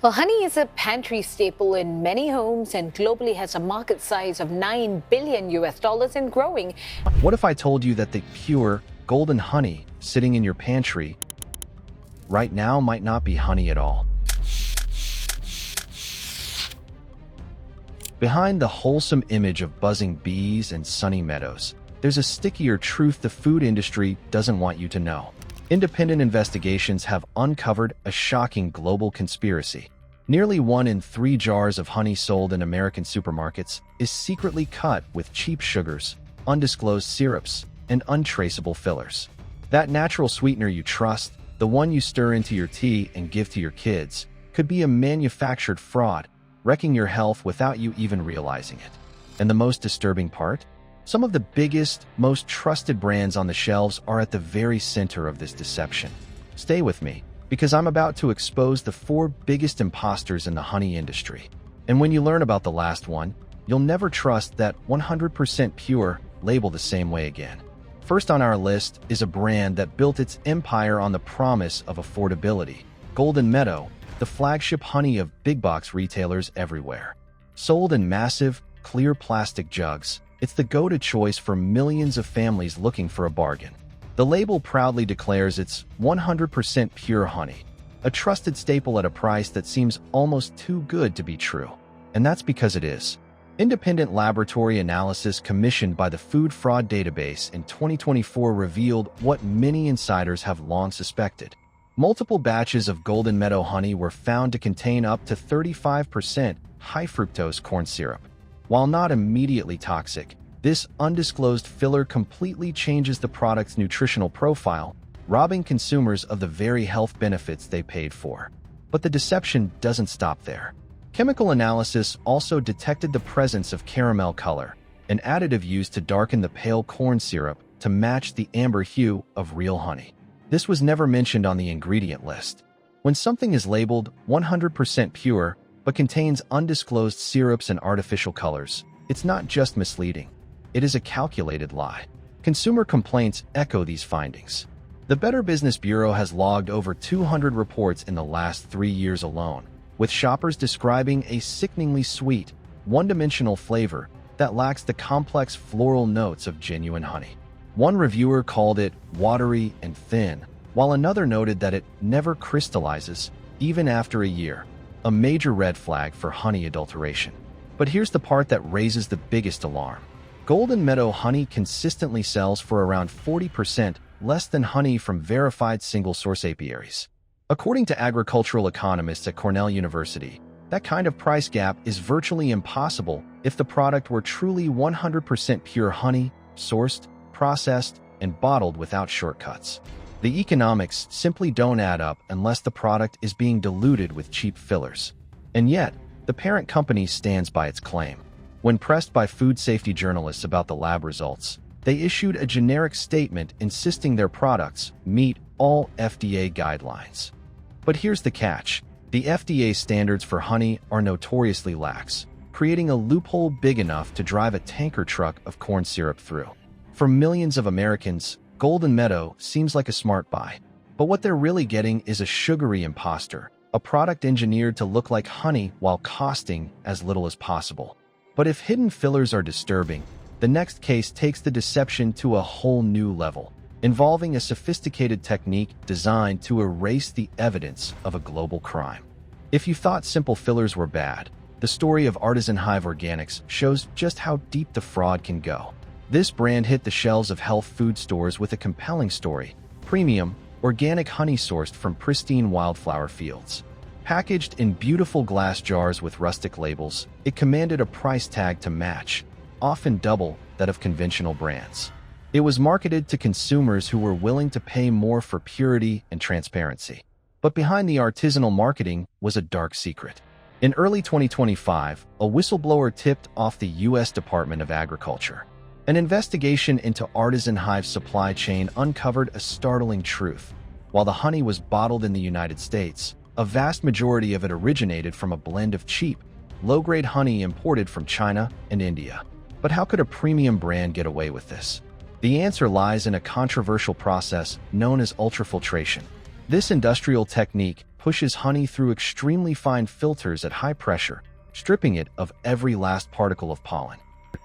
Well, honey is a pantry staple in many homes and globally has a market size of $9 billion and growing. What if I told you that the pure, golden honey sitting in your pantry right now might not be honey at all? Behind the wholesome image of buzzing bees and sunny meadows, there's a stickier truth the food industry doesn't want you to know. Independent investigations have uncovered a shocking global conspiracy. Nearly 1 in 3 jars of honey sold in American supermarkets is secretly cut with cheap sugars, undisclosed syrups, and untraceable fillers. That natural sweetener you trust, the one you stir into your tea and give to your kids, could be a manufactured fraud, wrecking your health without you even realizing it. And the most disturbing part? Some of the biggest, most trusted brands on the shelves are at the very center of this deception. Stay with me, because I'm about to expose the 4 biggest imposters in the honey industry. And when you learn about the last one, you'll never trust that 100% pure label the same way again. First on our list is a brand that built its empire on the promise of affordability: Golden Meadow, the flagship honey of big box retailers everywhere. Sold in massive, clear plastic jugs, it's the go-to choice for millions of families looking for a bargain. The label proudly declares it's 100% pure honey, a trusted staple at a price that seems almost too good to be true. And that's because it is. Independent laboratory analysis commissioned by the Food Fraud Database in 2024 revealed what many insiders have long suspected. Multiple batches of Golden Meadow honey were found to contain up to 35% high-fructose corn syrup. While not immediately toxic, this undisclosed filler completely changes the product's nutritional profile, robbing consumers of the very health benefits they paid for. But the deception doesn't stop there. Chemical analysis also detected the presence of caramel color, an additive used to darken the pale corn syrup to match the amber hue of real honey. This was never mentioned on the ingredient list. When something is labeled 100% pure but contains undisclosed syrups and artificial colors, it's not just misleading. It is a calculated lie. Consumer complaints echo these findings. The Better Business Bureau has logged over 200 reports in the last 3 years alone, with shoppers describing a sickeningly sweet, one-dimensional flavor that lacks the complex floral notes of genuine honey. One reviewer called it watery and thin, while another noted that it never crystallizes, even after a year, a major red flag for honey adulteration. But here's the part that raises the biggest alarm. Golden Meadow honey consistently sells for around 40% less than honey from verified single-source apiaries. According to agricultural economists at Cornell University, that kind of price gap is virtually impossible if the product were truly 100% pure honey, sourced, processed, and bottled without shortcuts. The economics simply don't add up unless the product is being diluted with cheap fillers. And yet, the parent company stands by its claim. When pressed by food safety journalists about the lab results, they issued a generic statement insisting their products meet all FDA guidelines. But here's the catch. The FDA standards for honey are notoriously lax, creating a loophole big enough to drive a tanker truck of corn syrup through. For millions of Americans, Golden Meadow seems like a smart buy. But what they're really getting is a sugary imposter, a product engineered to look like honey while costing as little as possible. But if hidden fillers are disturbing, the next case takes the deception to a whole new level, involving a sophisticated technique designed to erase the evidence of a global crime. If you thought simple fillers were bad, the story of Artisan Hive Organics shows just how deep the fraud can go. This brand hit the shelves of health food stores with a compelling story: premium, organic honey sourced from pristine wildflower fields. Packaged in beautiful glass jars with rustic labels, it commanded a price tag to match, often double that of conventional brands. It was marketed to consumers who were willing to pay more for purity and transparency. But behind the artisanal marketing was a dark secret. In early 2025, a whistleblower tipped off the U.S. Department of Agriculture. An investigation into Artisan Hive's supply chain uncovered a startling truth. While the honey was bottled in the United States, a vast majority of it originated from a blend of cheap, low-grade honey imported from China and India. But how could a premium brand get away with this? The answer lies in a controversial process known as ultrafiltration. This industrial technique pushes honey through extremely fine filters at high pressure, stripping it of every last particle of pollen.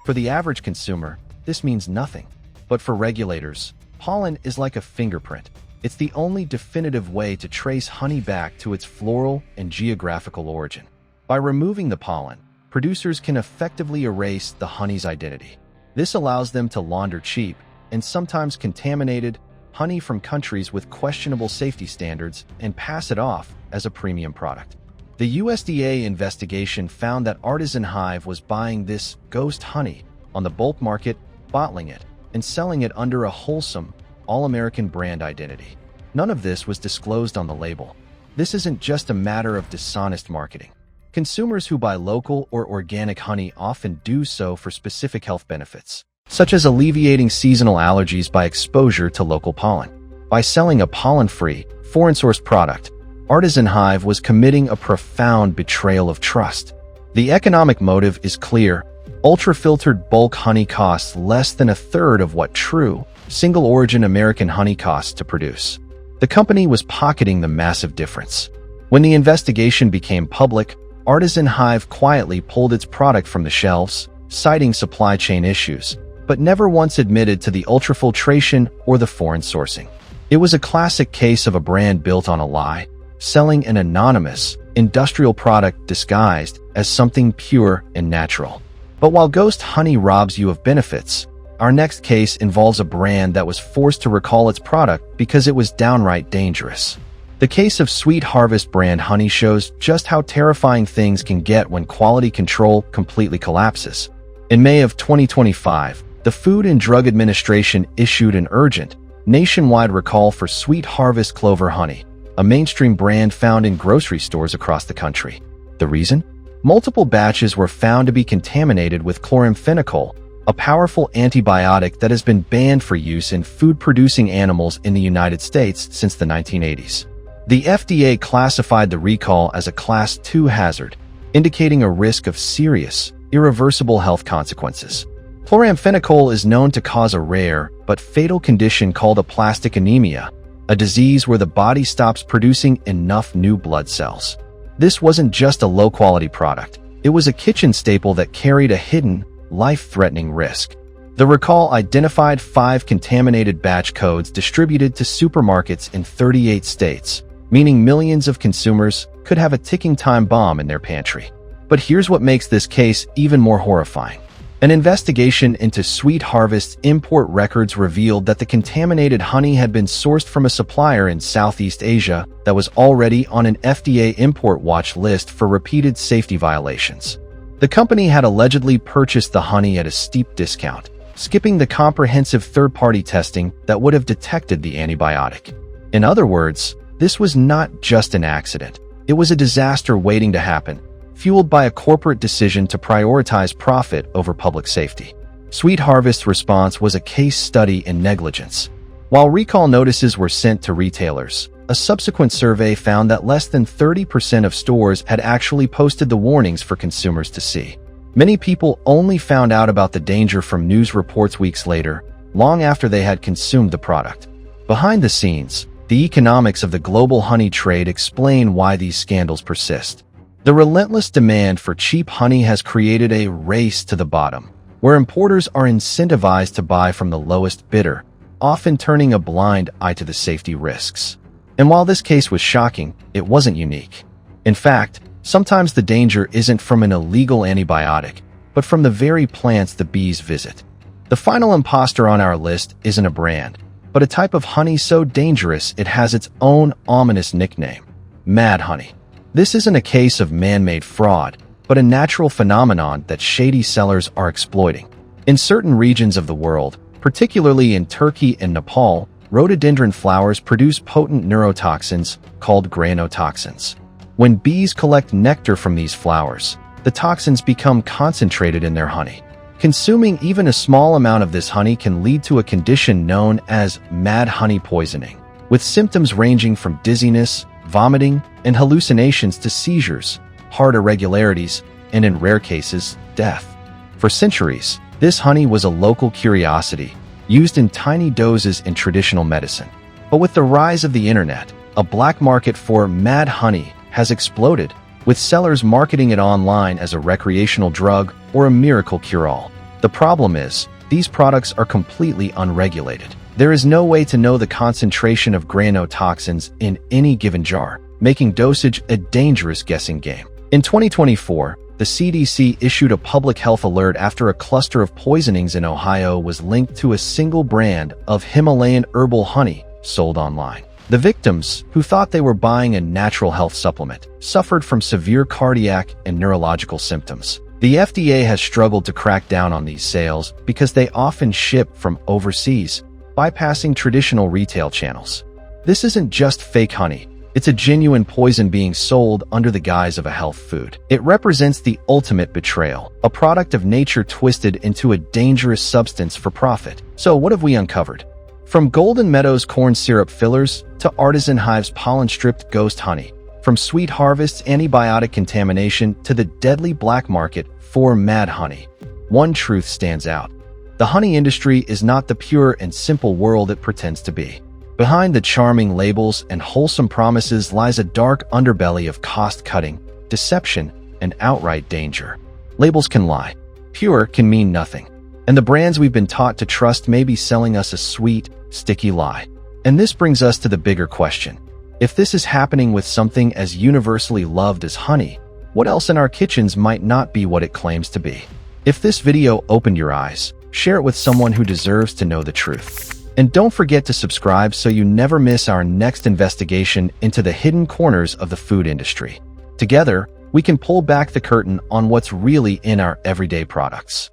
For the average consumer, this means nothing. But for regulators, pollen is like a fingerprint. It's the only definitive way to trace honey back to its floral and geographical origin. By removing the pollen, producers can effectively erase the honey's identity. This allows them to launder cheap and sometimes contaminated honey from countries with questionable safety standards and pass it off as a premium product. The USDA investigation found that Artisan Hive was buying this ghost honey on the bulk market, bottling it, and selling it under a wholesome, all-American brand identity. None of this was disclosed on the label. This isn't just a matter of dishonest marketing. Consumers who buy local or organic honey often do so for specific health benefits, such as alleviating seasonal allergies by exposure to local pollen. By selling a pollen-free, foreign-sourced product, Artisan Hive was committing a profound betrayal of trust. The economic motive is clear. Ultra-filtered bulk honey costs less than a third of what true, single-origin American honey costs to produce. The company was pocketing the massive difference. When the investigation became public, Artisan Hive quietly pulled its product from the shelves, citing supply chain issues, but never once admitted to the ultrafiltration or the foreign sourcing. It was a classic case of a brand built on a lie, selling an anonymous, industrial product disguised as something pure and natural. But while ghost honey robs you of benefits, our next case involves a brand that was forced to recall its product because it was downright dangerous. The case of Sweet Harvest brand honey shows just how terrifying things can get when quality control completely collapses. In May of 2025, the Food and Drug Administration issued an urgent, nationwide recall for Sweet Harvest Clover honey, a mainstream brand found in grocery stores across the country. The reason? Multiple batches were found to be contaminated with chloramphenicol, a powerful antibiotic that has been banned for use in food-producing animals in the United States since the 1980s. The FDA classified the recall as a Class 2 hazard, indicating a risk of serious, irreversible health consequences. Chloramphenicol is known to cause a rare but fatal condition called aplastic anemia, a disease where the body stops producing enough new blood cells. This wasn't just a low-quality product. It was a kitchen staple that carried a hidden, life-threatening risk. The recall identified 5 contaminated batch codes distributed to supermarkets in 38 states, meaning millions of consumers could have a ticking time bomb in their pantry. But here's what makes this case even more horrifying. An investigation into Sweet Harvest's import records revealed that the contaminated honey had been sourced from a supplier in Southeast Asia that was already on an FDA import watch list for repeated safety violations. The company had allegedly purchased the honey at a steep discount, skipping the comprehensive third-party testing that would have detected the antibiotic. In other words, this was not just an accident. It was a disaster waiting to happen, fueled by a corporate decision to prioritize profit over public safety. Sweet Harvest's response was a case study in negligence. While recall notices were sent to retailers, a subsequent survey found that less than 30% of stores had actually posted the warnings for consumers to see. Many people only found out about the danger from news reports weeks later, long after they had consumed the product. Behind the scenes, the economics of the global honey trade explain why these scandals persist. The relentless demand for cheap honey has created a race to the bottom, where importers are incentivized to buy from the lowest bidder, often turning a blind eye to the safety risks. And while this case was shocking, it wasn't unique. In fact, sometimes the danger isn't from an illegal antibiotic, but from the very plants the bees visit. The final imposter on our list isn't a brand, but a type of honey so dangerous it has its own ominous nickname: mad honey. This isn't a case of man-made fraud, but a natural phenomenon that shady sellers are exploiting. In certain regions of the world, particularly in Turkey and Nepal, rhododendron flowers produce potent neurotoxins called granutoxins. When bees collect nectar from these flowers, the toxins become concentrated in their honey. Consuming even a small amount of this honey can lead to a condition known as mad honey poisoning, with symptoms ranging from dizziness, vomiting, and hallucinations to seizures, heart irregularities, and in rare cases, death. For centuries, this honey was a local curiosity, used in tiny doses in traditional medicine. But with the rise of the internet, a black market for mad honey has exploded, with sellers marketing it online as a recreational drug or a miracle cure-all. The problem is, these products are completely unregulated. There is no way to know the concentration of granulotoxins in any given jar, making dosage a dangerous guessing game. In 2024, the CDC issued a public health alert after a cluster of poisonings in Ohio was linked to a single brand of Himalayan herbal honey sold online. The victims, who thought they were buying a natural health supplement, suffered from severe cardiac and neurological symptoms. The FDA has struggled to crack down on these sales because they often ship from overseas, bypassing traditional retail channels. This isn't just fake honey. It's a genuine poison being sold under the guise of a health food. It represents the ultimate betrayal, a product of nature twisted into a dangerous substance for profit. So what have we uncovered? From Golden Meadows corn syrup fillers to Artisan Hive's pollen-stripped ghost honey, from Sweet Harvest's antibiotic contamination to the deadly black market for mad honey, one truth stands out. The honey industry is not the pure and simple world it pretends to be. Behind the charming labels and wholesome promises lies a dark underbelly of cost-cutting, deception, and outright danger. Labels can lie. Pure can mean nothing. And the brands we've been taught to trust may be selling us a sweet, sticky lie. And this brings us to the bigger question. If this is happening with something as universally loved as honey, what else in our kitchens might not be what it claims to be? If this video opened your eyes, share it with someone who deserves to know the truth. And don't forget to subscribe so you never miss our next investigation into the hidden corners of the food industry. Together, we can pull back the curtain on what's really in our everyday products.